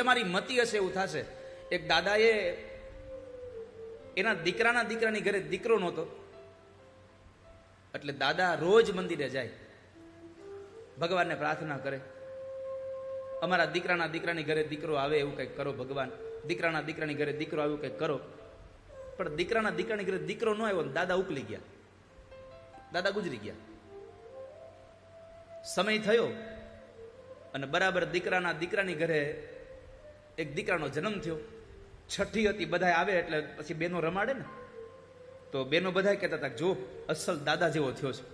તમારી મતિ હશે એવું થશે. એક દાદાએ એના દીકરાની ઘરે દીકરો નહોતો, એટલે દાદા રોજ મંદિરે જાય, ભગવાનને પ્રાર્થના કરે, અમારા દીકરાની ઘરે દીકરો આવે એવું કંઈક કરો ભગવાન, દીકરાની ઘરે દીકરો આવ્યું કંઈક કરો. પણ દીકરાની ઘરે દીકરો ન આવ્યો, દાદા ઉકલી ગયા, દાદા ગુજરી ગયા. સમય થયો અને બરાબર દીકરાની ઘરે એક દીકરાનો જન્મ થયો. છઠ્ઠી હતી, બધા આવે એટલે પછી બેનો રમાડે ને, તો બેનો બધા કહેતા હતા જો અસલ દાદા જેવો થયો છે.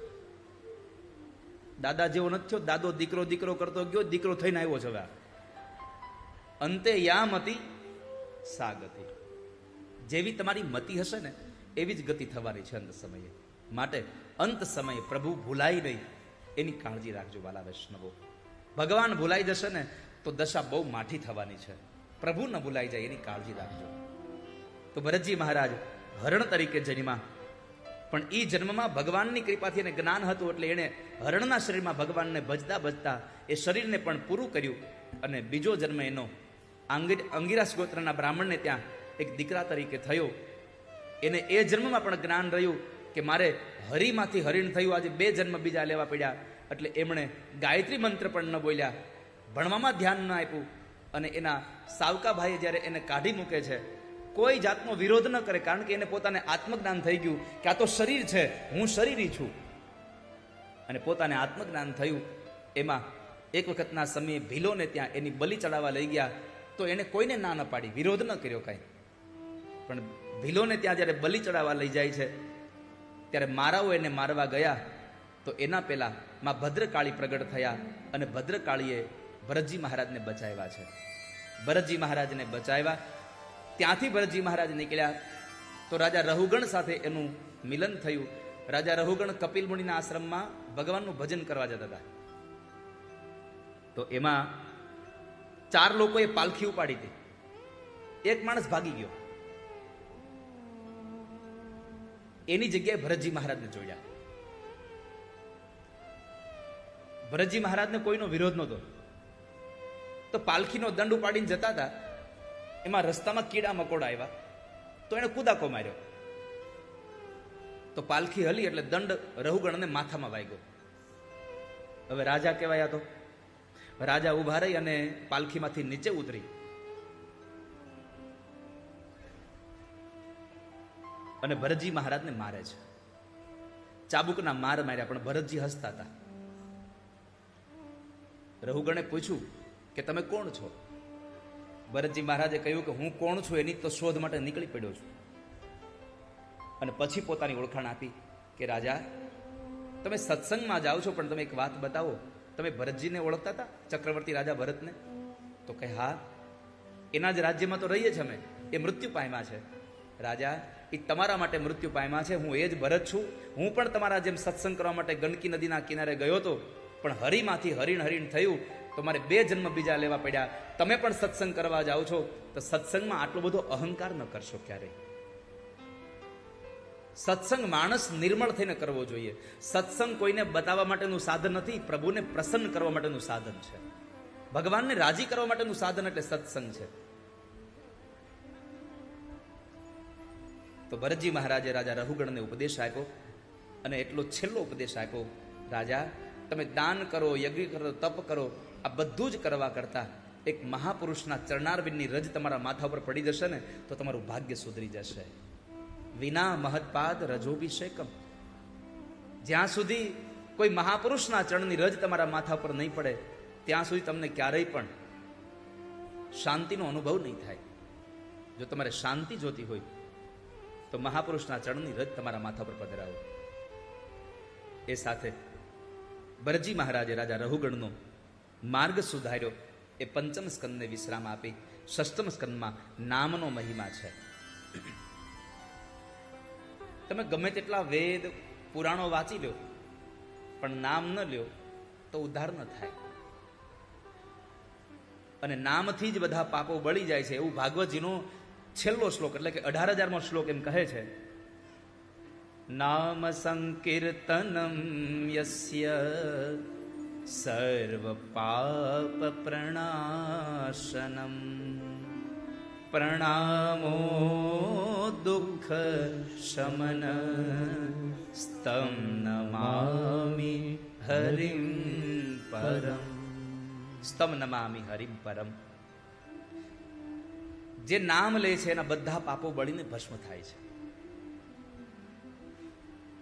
દાદા જેવો નથી થયો, દાદો દીકરો કરતો ગયો, દીકરો થઈને આવ્યો છે. હવે અંતે યામ હતી સા ગતિ. જેવી તમારી મતિ હશે ને એવી જ ગતિ થવાની છે અંત સમયે. માટે અંત સમયે પ્રભુ ભૂલાય નહીં એની કાળજી રાખજો વાલા વૈષ્ણવો. ભગવાન ભૂલાઈ જશે ને તો દશા બહુ માઠી થવાની છે. પ્રભુ ન ભૂલાઈ જાય એની કાળજી રાખજો. તો ભરતજી મહારાજ હરણ તરીકે જન્મા, પણ એ જન્મમાં ભગવાનની કૃપાથી એને જ્ઞાન હતું એટલે એને હરણના શરીરમાં ભગવાનને ભજતા એ શરીરને પણ પૂરું કર્યું. અને બીજો જન્મ એનો અંગિરાસ ગોત્રના બ્રાહ્મણને ત્યાં એક દીકરા તરીકે થયો. એને એ જન્મમાં પણ જ્ઞાન રહ્યું કે મારે હરિમાંથી હરિણ થયું, આજે 2 જન્મ બીજા લેવા પડ્યા. એટલે એમણે ગાયત્રી મંત્ર પણ ન બોલ્યા, ભણવામાં ધ્યાન ન આપ્યું. અને એના સાવકા ભાઈએ જ્યારે એને કાઢી મૂકે છે, કોઈ જાતનો વિરોધ ન કરે, કારણ કે એને પોતાને આત્મજ્ઞાન થઈ ગયું કે આ તો શરીર છે, હું શરીરી છું. અને પોતાને આત્મજ્ઞાન થયું. એમાં એક વખતના સમયે ભીલોને ત્યાં એની બલિ ચડાવવા લઈ ગયા, તો એને કોઈને ના ન પાડી, વિરોધ ન કર્યો કાંઈ. પણ ભીલોને ત્યાં જ્યારે બલિ ચડાવવા લઈ જાય છે ત્યારે મારાઓ એને મારવા ગયા, તો એના પહેલા માં ભદ્રકાળી પ્રગટ થયા અને ભદ્રકાળીએ ભરતજી મહારાજને બચાવ્યા છે. ભરતજી મહારાજને બચાવ્યા, ત્યાંથી ભરતજી મહારાજ નીકળ્યા તો રાજા રહુગણ સાથે એનું મિલન થયું. રાજા રહુગણ કપિલ મુનિના આશ્રમમાં ભગવાનનું ભજન કરવા જતા હતા. તો એમાં 4 લોકોએ પાલખી ઉપાડી હતી. એક માણસ ભાગી ગયો, એની જગ્યાએ ભરતજી મહારાજને જોયા. ભરતજી મહારાજને કોઈનો વિરોધ નહોતો, તો પાલખીનો દંડ ઉપાડીને જતા હતા, એમાં રસ્તામાં કીડા મકોડા આવ્યા, તો એને કૂદાકો માર્યો. તો પાલખી હલી એટલે દંડ રહુગણને માથામાં વાગ્યો. હવે રાજા કહેવાયા, તો રાજા ઉભા રહી અને પાલખીમાંથી નીચે ઉતરી અને ભરતજી મહારાજને મારે છે. ચાબુકના માર માર્યા, પણ ભરતજી હસતા હતા. રહુગણે પૂછ્યું કે તમે કોણ છો? ભરતજી મહારાજે કહ્યું કે હું કોણ છું એની તો શોધ માટે નીકળી પડ્યો છું. અને પછી પોતાની ઓળખાણ આપી કે રાજા, તમે સત્સંગમાં જાઓ છો, પણ તમે એક વાત બતાવો, તમે ભરતજીને ઓળખતા હતા, ચક્રવર્તી રાજા ભરતને? તો કહે હા, એના જ રાજ્યમાં તો રહીએ છીએ અમે, એ મૃત્યુ પામ્યા છે. રાજા, એ તમારા માટે મૃત્યુ પામ્યા છે, હું એ જ ભરત છું. હું પણ તમારા જેમ સત્સંગ કરવા માટે ગંડકી નદીના કિનારે ગયો હતો, પણ હરિમાંથી હરિણ થયું, તો મારે 2 જન્મ બીજા લેવા પડ્યા. તમે પણ સત્સંગ કરવા જાઓ છો, તો સત્સંગમાં આટલો બધો અહંકાર ન કરશો ક્યારેય. સત્સંગ માણસ નિર્મળ થઈને કરવો જોઈએ. સત્સંગ કોઈને બતાવવા માટેનું સાધન નથી, પ્રભુને પ્રસન્ન કરવા માટેનું સાધન છે. ભગવાનને રાજી કરવા માટેનું સાધન એટલે સત્સંગ છે. તો ભરતજી મહારાજે રાજા રહુગણને ઉપદેશ આપ્યો, અને એટલો છેલ્લો ઉપદેશ આપ્યો, રાજા, તમે દાન કરો, યજ્ઞ કરો, તપ કરો, આ બધું જ કરવા કરતા એક મહાપુરુષના ચરણારવિંદની રજ તમારા માથા ઉપર પડી જશે ને તો તમારું ભાગ્ય સુધરી જશે. વિના મહત્પાદ રજોભિષેકમ. જ્યાં સુધી કોઈ મહાપુરુષના ચરણની રજ તમારા માથા પર નહીં પડે ત્યાં સુધી તમને ક્યારેય પણ શાંતિનો અનુભવ નહીં થાય. જો તમારે શાંતિ જોતી હોય તો મહાપુરુષના ચરણની રજ તમારા માથા પર પધરાવો. એ સાથે ભરતજી મહારાજે રાજા રહુગણનો માર્ગ સુધાર્યો. એ 5મ સ્કંદને વિશ્રામ આપી. 6મ સ્કંદમાં નામનો મહિમા છે. તમે ગમે તેટલા વેદ પુરાણો વાંચી લો, પણ નામ ન લ્યો તો ઉદ્ધાર ન થાય. અને નામથી જ બધા પાપો બળી જાય છે, એવું ભાગવતજીનો છેલ્લો શ્લોક એટલે કે 18,000મો શ્લોક એમ કહે છે. નામ સંકીર્તનમ યસ્ય સર્વ પાપ પ્રણાશનમ પ્રણામો દુઃખ શમન સ્તમ નમામિ હરિમ પરમ. સ્તમ નમામિ હરિમ પરમ. જે નામ લે છે એના બધા પાપો બળીને ભસ્મ થાય છે.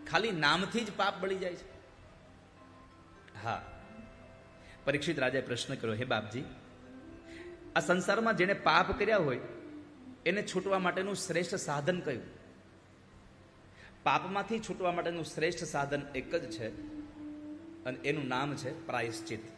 ખાલી નામથી જ પાપ બળી જાય છે. હા, પરીક્ષિત રાજાએ પ્રશ્ન કર્યો, હે બાપજી, આ સંસારમાં જેને પાપ કર્યા હોય એને છૂટવા માટેનું શ્રેષ્ઠ સાધન કયું? પાપમાંથી છૂટવા માટેનું શ્રેષ્ઠ સાધન એક જ છે અને એનું નામ છે પ્રાયશ્ચિત.